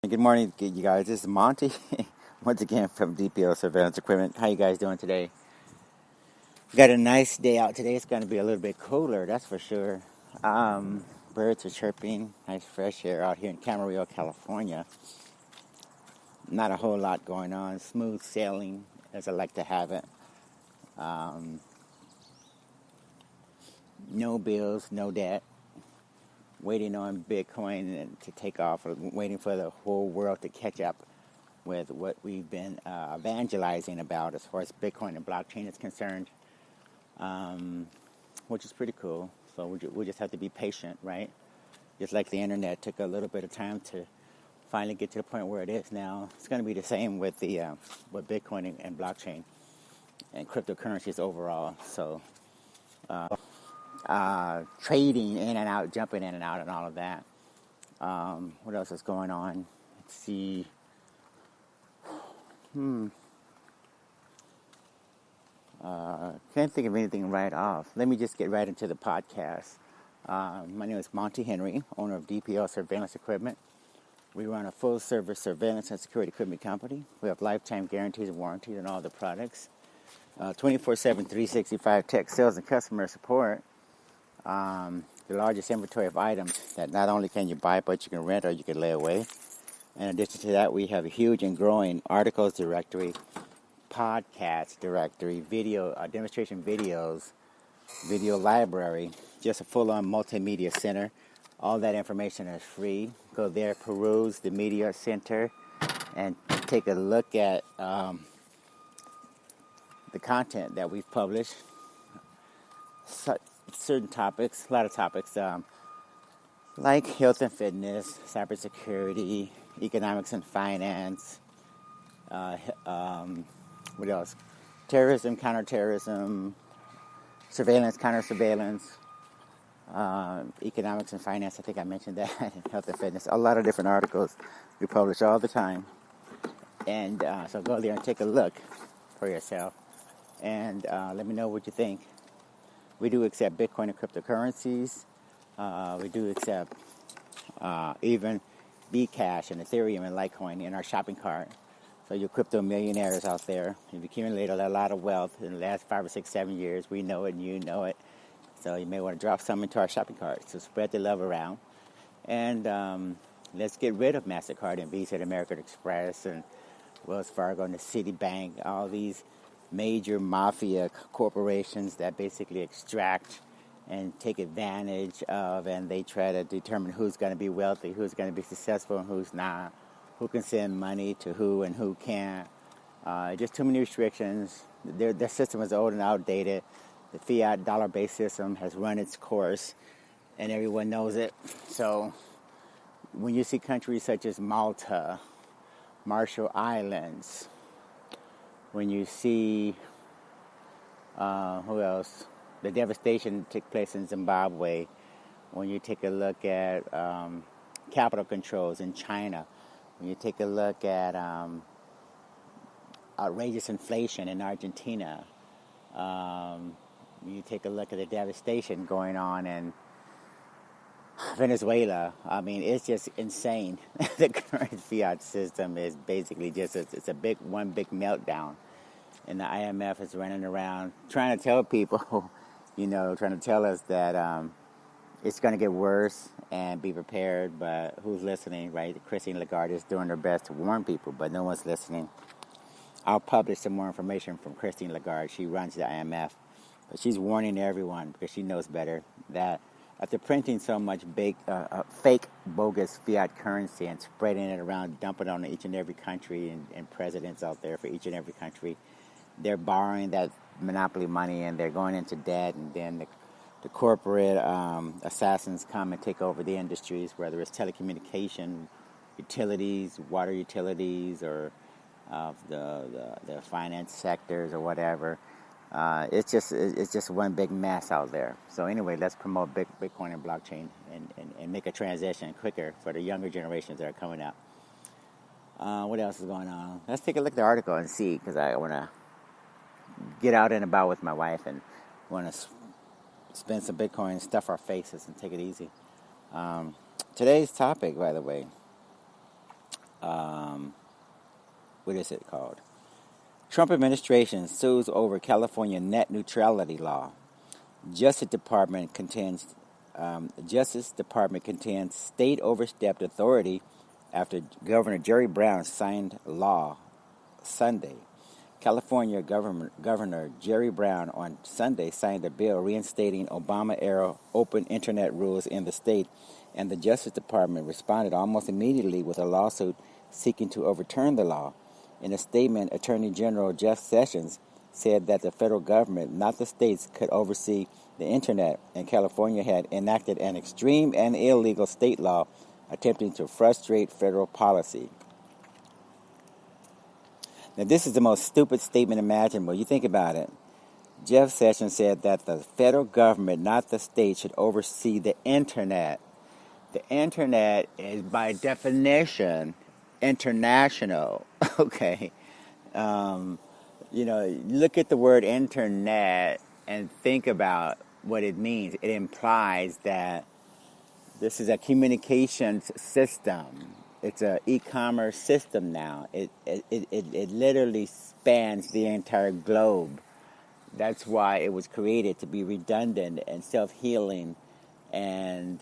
Good morning, you guys. This is Monty, once again from DPO Surveillance Equipment. How you guys doing today? We got a nice day out today. It's going to be a little bit cooler, that's for sure. Birds are chirping, nice fresh air out here in Camarillo, California. Not a whole lot going on. Smooth sailing, as I like to have it. No bills, no debt. Waiting on Bitcoin to take off, or waiting for the whole world to catch up with what we've been evangelizing about as far as Bitcoin and blockchain is concerned, which is pretty cool. So we just have to be patient, right? Just like the internet took a little bit of time to finally get to the point where it is now. It's going to be the same with with Bitcoin and blockchain and cryptocurrencies overall. So trading in and out, jumping in and out, and all of that. What else is going on? Let's see. Can't think of anything right off. Let me just get right into the podcast. My name is Monty Henry, owner of DPL Surveillance Equipment. We run a full-service surveillance and security equipment company. We have lifetime guarantees and warranties on all the products. 24/7, 365 tech sales and customer support. The largest inventory of items that not only can you buy, but you can rent or you can lay away. In addition to that, we have a huge and growing articles directory, podcast directory, video demonstration videos, video library, just a full-on multimedia center. All that information is free. Go there, peruse the media center, and take a look at the content that we've published. Certain topics, a lot of topics, like health and fitness, cybersecurity, economics and finance, what else? Terrorism, counterterrorism, surveillance, counter-surveillance, economics and finance. I think I mentioned that. Health and fitness. A lot of different articles we publish all the time. And so go there and take a look for yourself. And let me know what you think. We do accept Bitcoin and cryptocurrencies. We do accept even Bcash and Ethereum and Litecoin in our shopping cart. So you crypto millionaires out there, you've accumulated a lot of wealth in the last 5 or 6, 7 years. We know it and you know it. So you may want to drop some into our shopping cart. So spread the love around. And let's get rid of MasterCard and Visa and American Express and Wells Fargo and the Citibank, all these major mafia corporations that basically extract and take advantage of, and they try to determine who's going to be wealthy, who's going to be successful, and who's not, who can send money to who and who can't. Just too many restrictions. Their system is old and outdated. The fiat dollar-based system has run its course, and everyone knows it. So when you see countries such as Malta, Marshall Islands, when you see, who else? The devastation that took place in Zimbabwe. When you take a look at capital controls in China. When you take a look at outrageous inflation in Argentina. When you take a look at the devastation going on in Venezuela. I mean, it's just insane. The current fiat system is basically just, it's one big meltdown. And the IMF is running around trying to tell people, trying to tell us that it's going to get worse and be prepared. But who's listening, right? Christine Lagarde is doing her best to warn people, but no one's listening. I'll publish some more information from Christine Lagarde. She runs the IMF. But she's warning everyone, because she knows better, that after printing so much fake, bogus fiat currency and spreading it around, dumping it on each and every country and presidents out there for each and every country, they're borrowing that monopoly money and they're going into debt, and then the corporate assassins come and take over the industries, whether it's telecommunication, utilities, water utilities, or the finance sectors or whatever. It's just one big mess out there. So anyway, let's promote Bitcoin and blockchain and make a transition quicker for the younger generations that are coming up. What else is going on? Let's take a look at the article and see, because I want to get out and about with my wife and want to spend some Bitcoin, stuff our faces, and take it easy. Today's topic, by the way, what is it called? Trump administration sues over California net neutrality law. Justice Department contends state overstepped authority after Governor Jerry Brown signed law Sunday. California Governor Jerry Brown on Sunday signed a bill reinstating Obama-era open internet rules in the state, and the Justice Department responded almost immediately with a lawsuit seeking to overturn the law. In a statement, Attorney General Jeff Sessions said that the federal government, not the states, could oversee the internet, and California had enacted an extreme and illegal state law attempting to frustrate federal policy. Now, this is the most stupid statement imaginable. You think about it. Jeff Sessions said that the federal government, not the state, should oversee the internet. The internet is, by definition, international. Okay. Look at the word internet and think about what it means. It implies that this is a communications system. It's an e-commerce system now. It literally spans the entire globe. That's why it was created, to be redundant and self-healing, and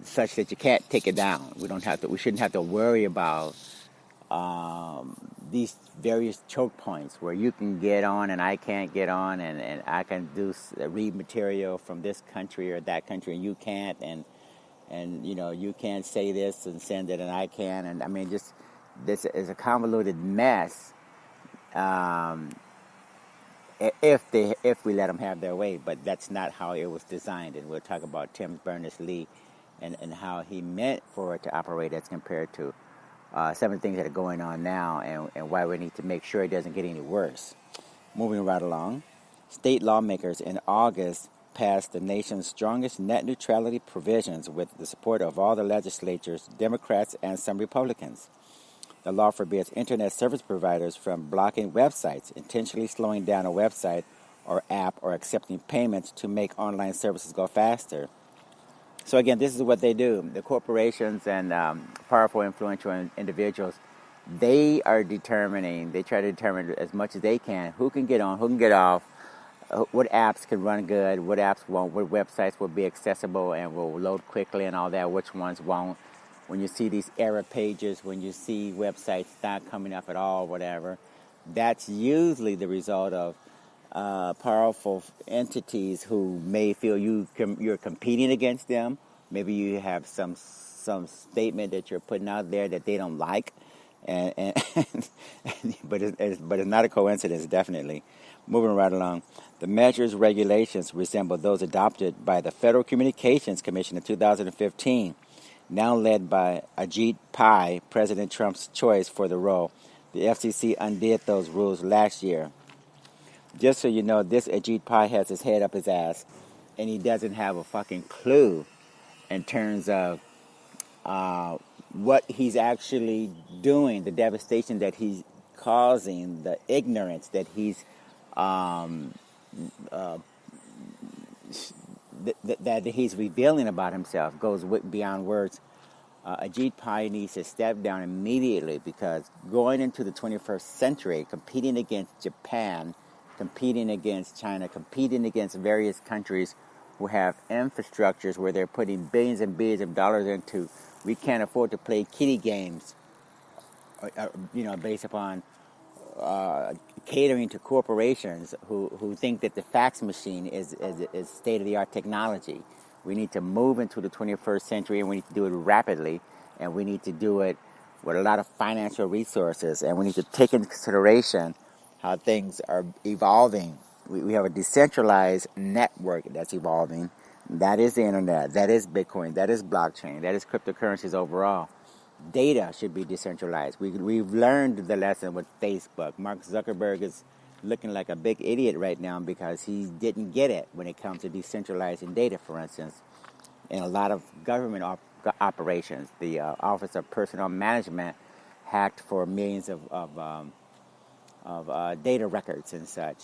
such that you can't take it down. We shouldn't have to worry about these various choke points where you can get on and I can't get on, and I can read material from this country or that country and you can't, and you can't say this and send it and I can, and I mean, just this is a convoluted mess. If we let them have their way, but that's not how it was designed, and we'll talk about Tim Berners-Lee and how he meant for it to operate as compared to some of the things that are going on now, and why we need to make sure it doesn't get any worse. Moving right along, state lawmakers in August passed the nation's strongest net neutrality provisions with the support of all the legislatures, Democrats, and some Republicans. The law forbids internet service providers from blocking websites, intentionally slowing down a website or app, or accepting payments to make online services go faster. So again, this is what they do. The corporations and powerful, influential individuals, they try to determine as much as they can who can get on, who can get off, what apps can run good, what apps won't, what websites will be accessible and will load quickly and all that, which ones won't. When you see these error pages, when you see websites not coming up at all, whatever, that's usually the result of powerful entities who may feel you're competing against them. Maybe you have some statement that you're putting out there that they don't like, but it's not a coincidence, definitely. Moving right along, the measures regulations resemble those adopted by the Federal Communications Commission in 2015, now led by Ajit Pai, President Trump's choice for the role. The FCC undid those rules last year. Just so you know, this Ajit Pai has his head up his ass, and he doesn't have a fucking clue in terms of what he's actually doing, the devastation that he's causing, the ignorance that he's that he's revealing about himself goes beyond words. Ajit Pai needs to step down immediately, because going into the 21st century, competing against Japan, competing against China, competing against various countries who have infrastructures where they're putting billions and billions of dollars into, we can't afford to play kiddie games, based upon catering to corporations who think that the fax machine is state-of-the-art technology. We need to move into the 21st century, and we need to do it rapidly, and we need to do it with a lot of financial resources, and we need to take into consideration how things are evolving. We have a decentralized network that's evolving. That is the internet. That is Bitcoin. That is blockchain. That is cryptocurrencies overall. Data should be decentralized. We've learned the lesson with Facebook. Mark Zuckerberg is looking like a big idiot right now because he didn't get it when it comes to decentralizing data, for instance. In a lot of government operations, the Office of Personnel Management hacked for millions of data records and such.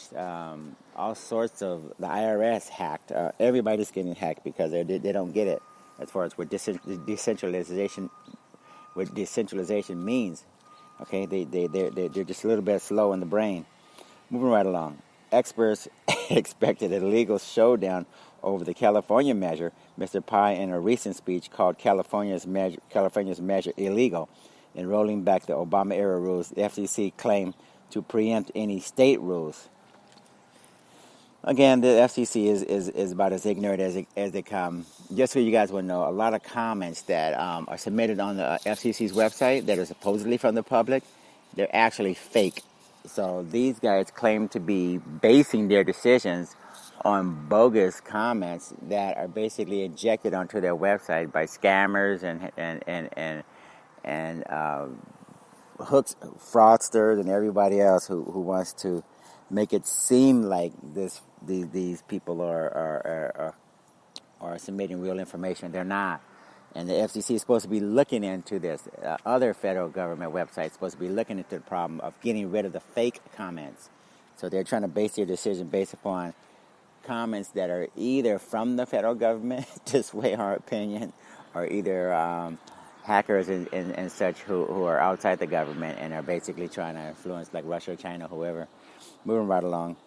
All sorts of, the IRS hacked. Everybody's getting hacked because they don't get it as far as what decentralization what decentralization means. Okay, they're just a little bit slow in the brain. Moving right along. Experts expected a legal showdown over the California measure. Mr. Pai, in a recent speech, called California's measure illegal. In rolling back the Obama-era rules, the FCC claimed to preempt any state rules. Again, the FCC is about as ignorant as they come. Just so you guys will know, a lot of comments that are submitted on the FCC's website that are supposedly from the public, they're actually fake. So these guys claim to be basing their decisions on bogus comments that are basically injected onto their website by scammers and hooks, fraudsters, and everybody else who wants to make it seem like these people are submitting real information. They're not. And the FCC is supposed to be looking into this. Other federal government websites supposed to be looking into the problem of getting rid of the fake comments. So they're trying to base their decision based upon comments that are either from the federal government to sway our opinion, or either hackers and such who are outside the government and are basically trying to influence, like Russia, China, whoever. Moving right along.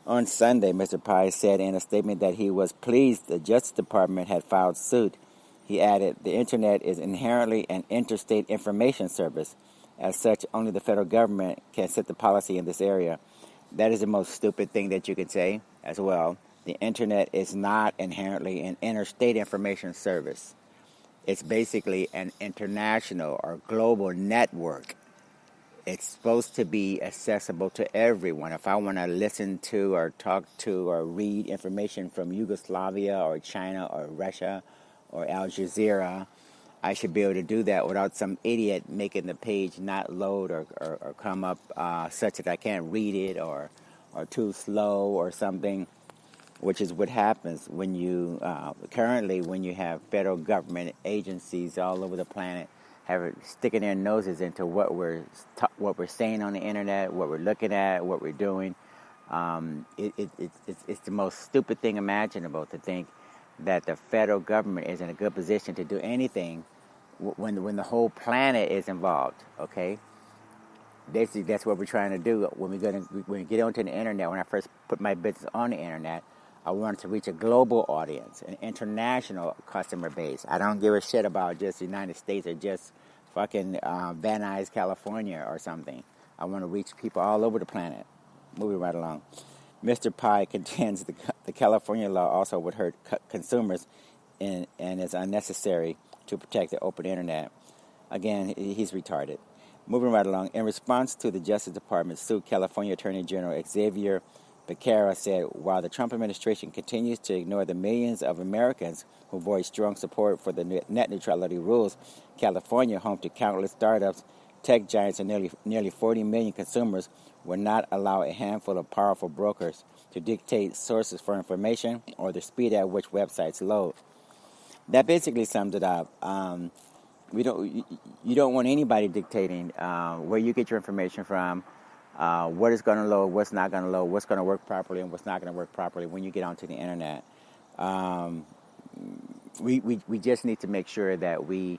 On Sunday, Mr. Pai said in a statement that he was pleased the Justice Department had filed suit. He added, the Internet is inherently an interstate information service. As such, only the federal government can set the policy in this area. That is the most stupid thing that you can say as well. The Internet is not inherently an interstate information service. It's basically an international or global network. It's supposed to be accessible to everyone. If I want to listen to or talk to or read information from Yugoslavia or China or Russia or Al Jazeera, I should be able to do that without some idiot making the page not load or come up such that I can't read it or too slow or something, which is what happens when you currently when you have federal government agencies all over the planet sticking their noses into what we're saying on the internet, what we're looking at, what we're doing. It's the most stupid thing imaginable to think that the federal government is in a good position to do anything when the whole planet is involved. Okay, basically that's what we're trying to do when we get onto the internet. When I first put my business on the internet, I wanted to reach a global audience, an international customer base. I don't give a shit about just the United States or just fucking Van Nuys, California or something. I want to reach people all over the planet. Moving right along. Mr. Pai contends the California law also would hurt consumers and is unnecessary to protect the open internet. Again, he's retarded. Moving right along. In response to the Justice Department suit, California Attorney General Xavier Becerra said, while the Trump administration continues to ignore the millions of Americans who voiced strong support for the net neutrality rules, California, home to countless startups, tech giants, and nearly 40 million consumers, will not allow a handful of powerful brokers to dictate sources for information or the speed at which websites load. That basically sums it up. You don't want anybody dictating where you get your information from, what is going to load, what's not going to load, what's going to work properly and what's not going to work properly when you get onto the internet. We just need to make sure that we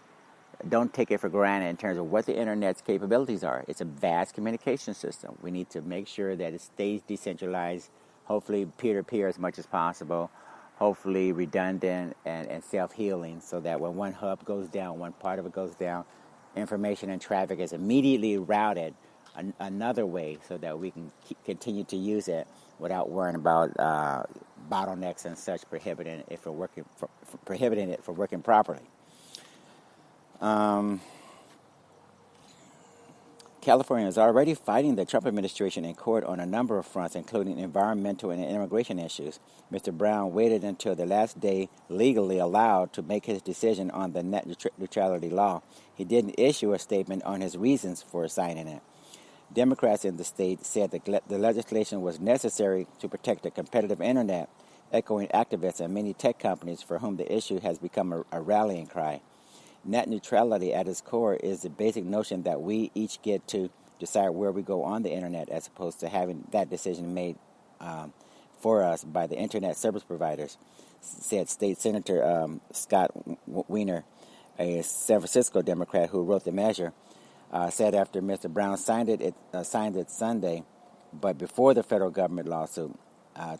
don't take it for granted in terms of what the internet's capabilities are. It's a vast communication system. We need to make sure that it stays decentralized, hopefully peer-to-peer as much as possible, hopefully redundant and self-healing, so that when one hub goes down, one part of it goes down, information and traffic is immediately routed another way so that we can continue to use it without worrying about bottlenecks and such prohibiting it from working properly. California is already fighting the Trump administration in court on a number of fronts, including environmental and immigration issues. Mr. Brown waited until the last day legally allowed to make his decision on the net neutrality law. He didn't issue a statement on his reasons for signing it. Democrats in the state said the legislation was necessary to protect the competitive internet, echoing activists and many tech companies for whom the issue has become a rallying cry. Net neutrality at its core is the basic notion that we each get to decide where we go on the internet, as opposed to having that decision made for us by the internet service providers, said State Senator Scott Wiener. a San Francisco Democrat who wrote the measure, said after Mr. Brown signed it Sunday, but before the federal government lawsuit.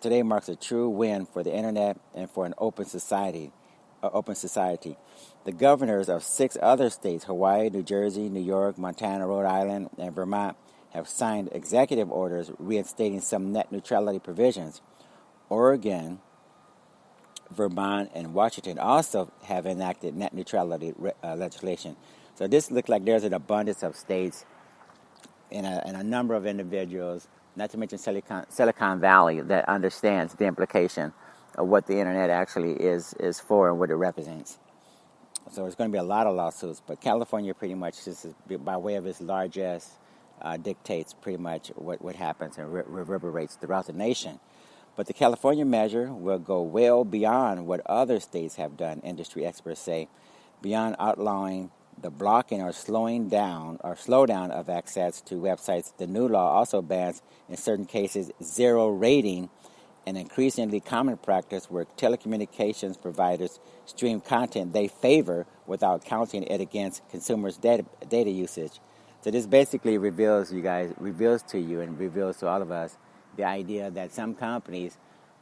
Today marks a true win for the internet and for an open society. The governors of 6 other states, Hawaii, New Jersey, New York, Montana, Rhode Island, and Vermont, have signed executive orders reinstating some net neutrality provisions. Oregon, Vermont, and Washington also have enacted net neutrality legislation. So this looks like there's an abundance of states and a number of individuals, not to mention Silicon Valley, that understands the implication of what the internet actually is for and what it represents. So there's going to be a lot of lawsuits, but California pretty much, just by way of its largesse, dictates pretty much what happens and reverberates throughout the nation. But the California measure will go well beyond what other states have done, industry experts say, beyond outlawing the blocking or slowdown of access to websites. The new law also bans, in certain cases, zero rating, an increasingly common practice where telecommunications providers stream content they favor without counting it against consumers' data usage. So this basically reveals to you and reveals to all of us the idea that some companies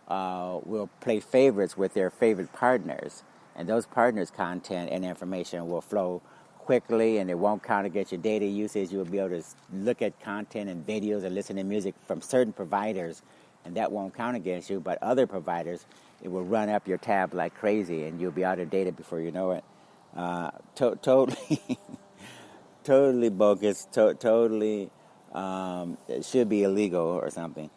will play favorites with their favorite partners, and those partners' content and information will flow quickly, and it won't count against your data usage. You'll be able to look at content and videos and listen to music from certain providers, and that won't count against you. But other providers, it will run up your tab like crazy, and you'll be out of data before you know it. Totally, totally bogus. Totally, it should be illegal or something.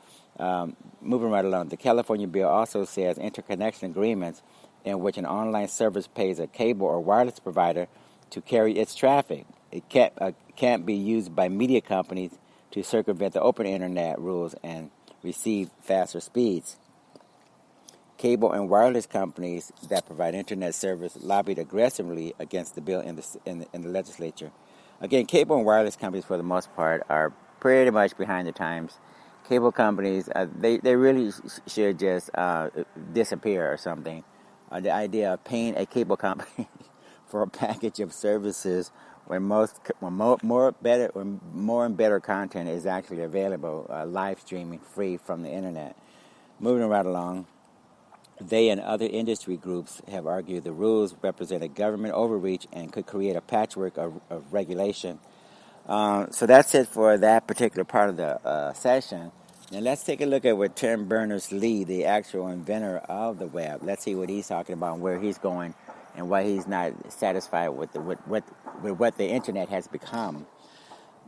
Moving right along, the California bill also says interconnection agreements in which an online service pays a cable or wireless provider to carry its traffic. It can't be used by media companies to circumvent the open internet rules and receive faster speeds. Cable and wireless companies that provide internet service lobbied aggressively against the bill in the legislature. Again, cable and wireless companies, for the most part, are pretty much behind the times. Cable companies, they really should just disappear or something. The idea of paying a cable company for a package of services when more and better content is actually available, live streaming free from the internet. Moving right along, they and other industry groups have argued the rules represent a government overreach and could create a patchwork of regulation. So that's it for that particular part of the session. Now let's take a look at what Tim Berners-Lee, the actual inventor of the web, let's see what he's talking about and where he's going and why he's not satisfied with what the internet has become.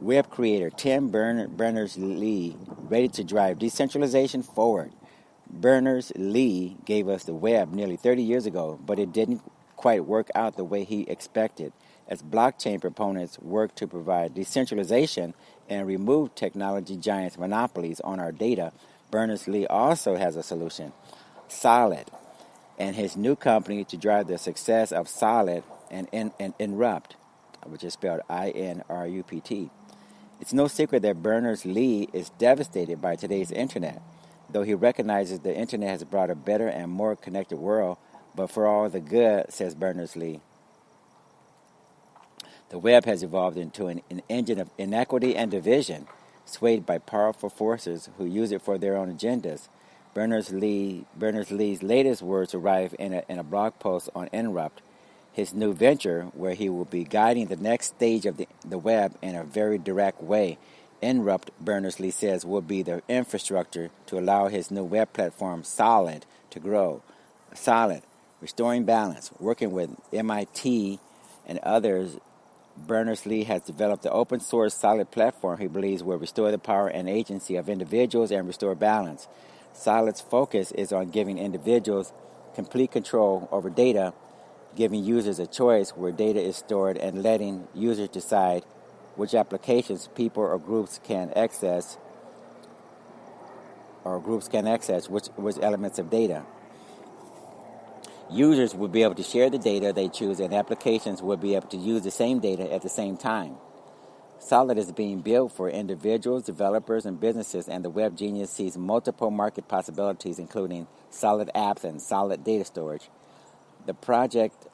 Web creator Tim Berners-Lee, ready to drive decentralization forward. Berners-Lee gave us the web nearly 30 years ago, but it didn't quite work out the way he expected. As blockchain proponents work to provide decentralization and remove technology giants' monopolies on our data, Berners-Lee also has a solution, Solid, and his new company to drive the success of Solid and Inrupt, which is spelled INRUPT. It's no secret that Berners-Lee is devastated by today's internet, though he recognizes the internet has brought a better and more connected world, but for all the good, says Berners-Lee. The web has evolved into an engine of inequity and division, swayed by powerful forces who use it for their own agendas. Berners-Lee's latest words arrive in a blog post on Inrupt, his new venture where he will be guiding the next stage of the web in a very direct way. Inrupt, Berners-Lee says, will be the infrastructure to allow his new web platform, Solid, to grow. Solid, restoring balance, working with MIT and others. Berners-Lee has developed the open-source Solid platform he believes will restore the power and agency of individuals and restore balance. Solid's focus is on giving individuals complete control over data, giving users a choice where data is stored, and letting users decide which applications people or groups can access, which elements of data. Users will be able to share the data they choose, and applications will be able to use the same data at the same time. Solid is being built for individuals, developers, and businesses, and the Web Genius sees multiple market possibilities, including Solid apps and Solid data storage. The project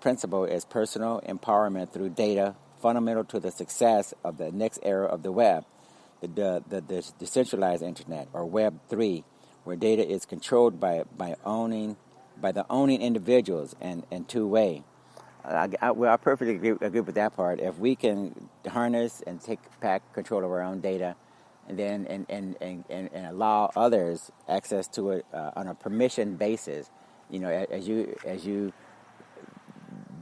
principle is personal empowerment through data, fundamental to the success of the next era of the web, the decentralized internet, or Web 3, where data is controlled by the owning individuals and two-way. I perfectly agree with that part. If we can harness and take back control of our own data, and then and allow others access to it on a permission basis, as you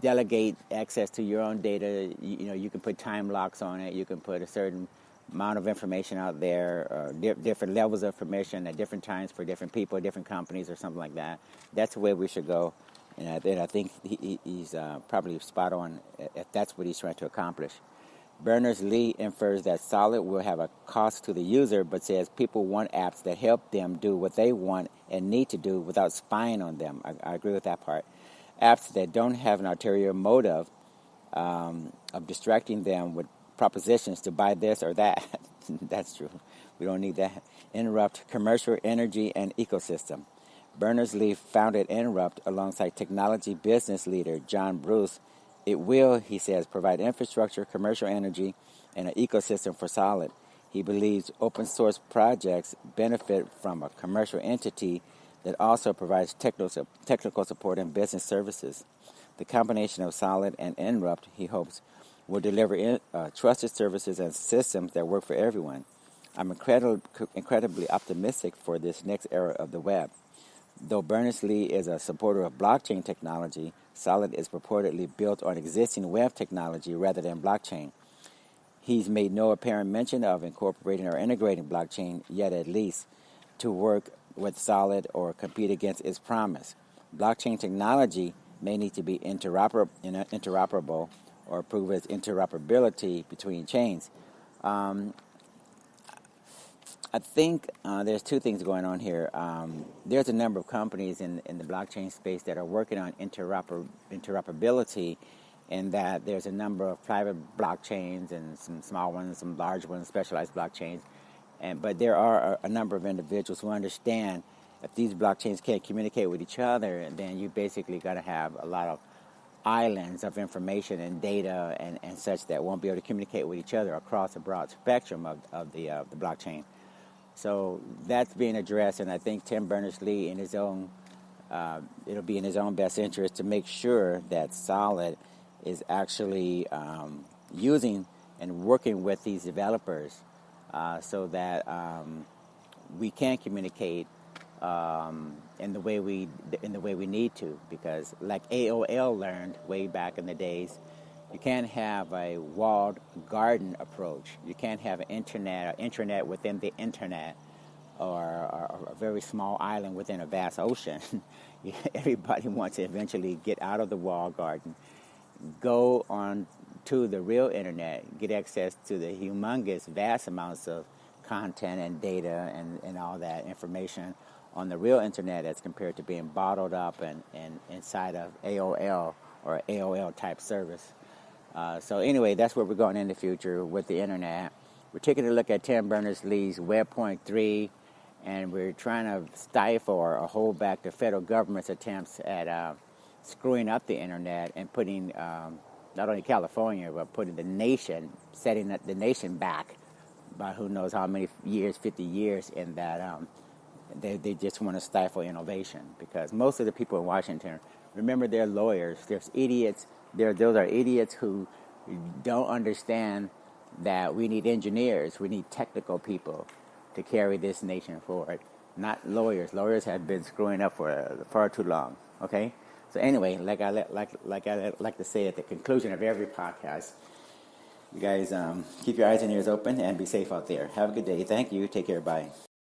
delegate access to your own data, you can put time locks on it. You can put a certain amount of information out there, different levels of permission at different times for different people, different companies, or something like that. That's the way we should go. And I think he's probably spot on if that's what he's trying to accomplish. Berners-Lee infers that Solid will have a cost to the user, but says people want apps that help them do what they want and need to do without spying on them. I agree with that part. Apps that don't have an ulterior motive of distracting them with propositions to buy this or that. That's true. We don't need that. Interrupt commercial energy and ecosystem. Berners-Lee founded Interrupt alongside technology business leader John Bruce. It will, he says, provide infrastructure, commercial energy, and an ecosystem for Solid. He believes open source projects benefit from a commercial entity that also provides technical support and business services. The combination of Solid and Interrupt, he hopes, will deliver trusted services and systems that work for everyone. I'm incredibly optimistic for this next era of the web. Though Berners-Lee is a supporter of blockchain technology, Solid is purportedly built on existing web technology rather than blockchain. He's made no apparent mention of incorporating or integrating blockchain, yet at least, to work with Solid or compete against its promise. Blockchain technology may need to be interoperable or prove its interoperability between chains. I think there's two things going on here. There's a number of companies in the blockchain space that are working on interoperability, in that there's a number of private blockchains and some small ones, some large ones, specialized blockchains. But there are a number of individuals who understand if these blockchains can't communicate with each other, then you basically got to have a lot of islands of information and data and such that won't be able to communicate with each other across a broad spectrum of the blockchain. So that's being addressed, and I think Tim Berners-Lee, in his own, it'll be in his own best interest to make sure that Solid is actually using and working with these developers so that we can communicate in the way we need to. Because like AOL learned way back in the days, you can't have a walled garden approach. You can't have an intranet within the internet, or a very small island within a vast ocean. Everybody wants to eventually get out of the walled garden, go on to the real internet, get access to the humongous, vast amounts of content and data and all that information on the real internet as compared to being bottled up and inside of AOL or AOL type service. So anyway, that's where we're going in the future with the internet. We're taking a look at Tim Berners-Lee's Web.3, and we're trying to stifle or hold back the federal government's attempts at screwing up the internet and putting not only California, but putting the nation, setting the nation back by who knows how many years, 50 years, in that they just want to stifle innovation. Because most of the people in Washington, remember, they're lawyers, there's idiots. Those are idiots who don't understand that we need engineers, we need technical people to carry this nation forward, not lawyers. Lawyers have been screwing up for far too long. Okay, so anyway, like I like to say at the conclusion of every podcast, you guys keep your eyes and ears open and be safe out there. Have a good day. Thank you. Take care. Bye.